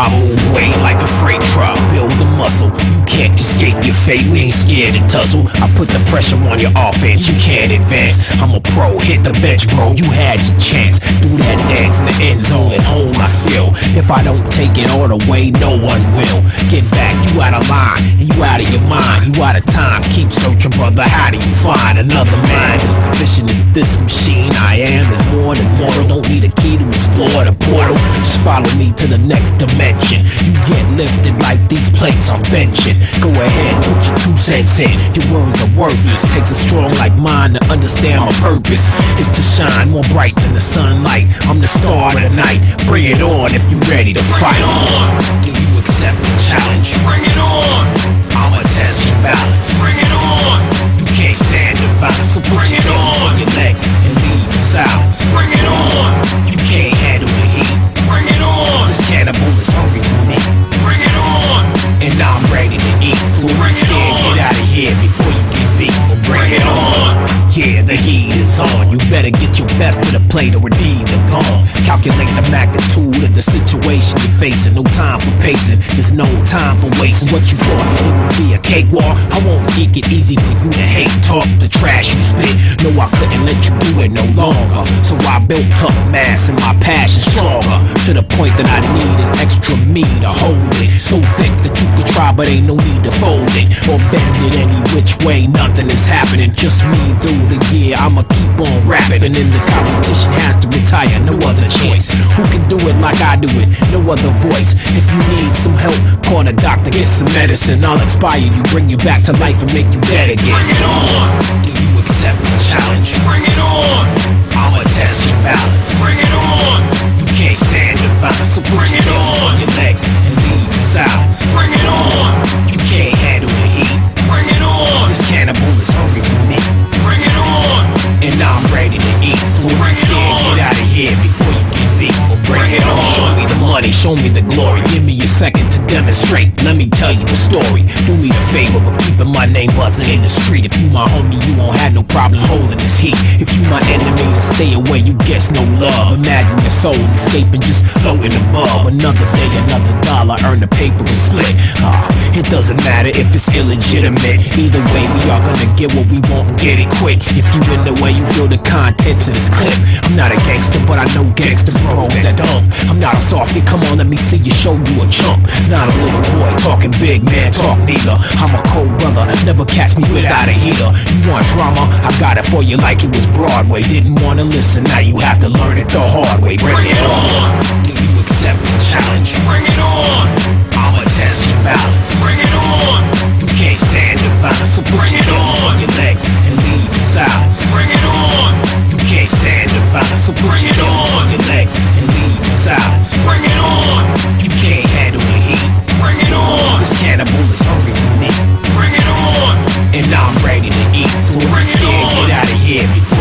I move weight like a freight truck, build the muscle. You can't escape your fate, we ain't scared to tussle. I put the pressure on your offense, you can't advance. I'm a pro, hit the bench, bro, you had your chance. Do that dance in the end zone and hone my skill. If I don't take it all the way, no one will. Get back, you out of line, and you out of your mind, you out of time. Keep searching, brother, how do you find another mind? Is the vision, is this machine I am is more than mortal. Don't need a key to explore the portal, just follow me to the next dimension. You get lifted like these plates I'm benching. Go ahead, put your 2 cents in. Your words are worthless, takes a strong like mine to understand my purpose. Is to shine more bright than the sunlight. I'm the star of the night, bring it on if you ready to fight. Do you accept the challenge? Bring it on. I'ma test your balance. Bring it on. You can't stand the violence, so put your hands on your legs and leave in silence. Bring it on. You can't handle the heat. Bring it on. This cannibal is hungry for me. Bring it on. And I'm ready to eat, so if you're scared, get out of here before you get beat. Well, bring it on. Yeah, the heat is on. You better get your best to the plate or indeed they're gone. Calculate the magnitude of the situation you're facing. No time for pacing, there's no time for wasting. What you thought it would be a cakewalk? I won't make it easy for you to hate. Talk the trash you spit. No, I couldn't let you do it no longer. So I built up mass and my passion stronger, to the point that I need an extra me to hold it. So thick that you could try, but ain't no need to fold it or bend it any which way. Nothing is happening, just me through the year. I'ma keep on rapping, and then the competition has to retire. No other choice. Who can do it like I do it? No other voice. If you need some help, call the doctor, get some medicine. I'll inspire you, bring you back to life, and make you dead again. Bring it on. Do you accept the challenge? Bring it on. I'ma test your balance. Bring it on. You can't stand the violence, so put your hands on your legs and leave in silence. Bring it on. You can't handle the heat. Bring it on. This cannibal is hungry for me. Bring it on. And I'm ready to eat, so if you're scared, get out of here before you get beat. Well, bring it on. Show me the money, show me the glory. Give me a second to demonstrate. Let me tell you a story. Do me a favor, but keeping my name buzzing in the street. If you my homie, you won't have no problem holding this heat. If you my enemy, then stay away, you guess no love. Imagine your soul escaping, just floating above. Another day, another dollar, earn the paper and split. It doesn't matter if it's illegitimate. Either way, we are gonna get what we want and get it quick. If you in the way, you feel the contents of this clip. I'm not a gangster, but I know gangsters bros that don't. I'm not a softy, come on, let me see you show you a chump. Not a little boy talking big man talk neither. I'm a cold brother, never catch me without a heater. You want drama? I got it for you like it was Broadway. Didn't wanna listen, now you have to learn it the hard way. Bring it on. Do you accept the challenge? Bring it on. I'ma test your balance. Bring it on. You can't stand the violence, so put your hands on your legs and leave in silence. Bring it on. You can't stand the violence, so put your hands on your legs and leave in silence. Bring it on. You can't handle the heat. Bring it on. This cannibal is hungry for me. Bring it on. And I'm ready to eat, so if you're scared, get out of here before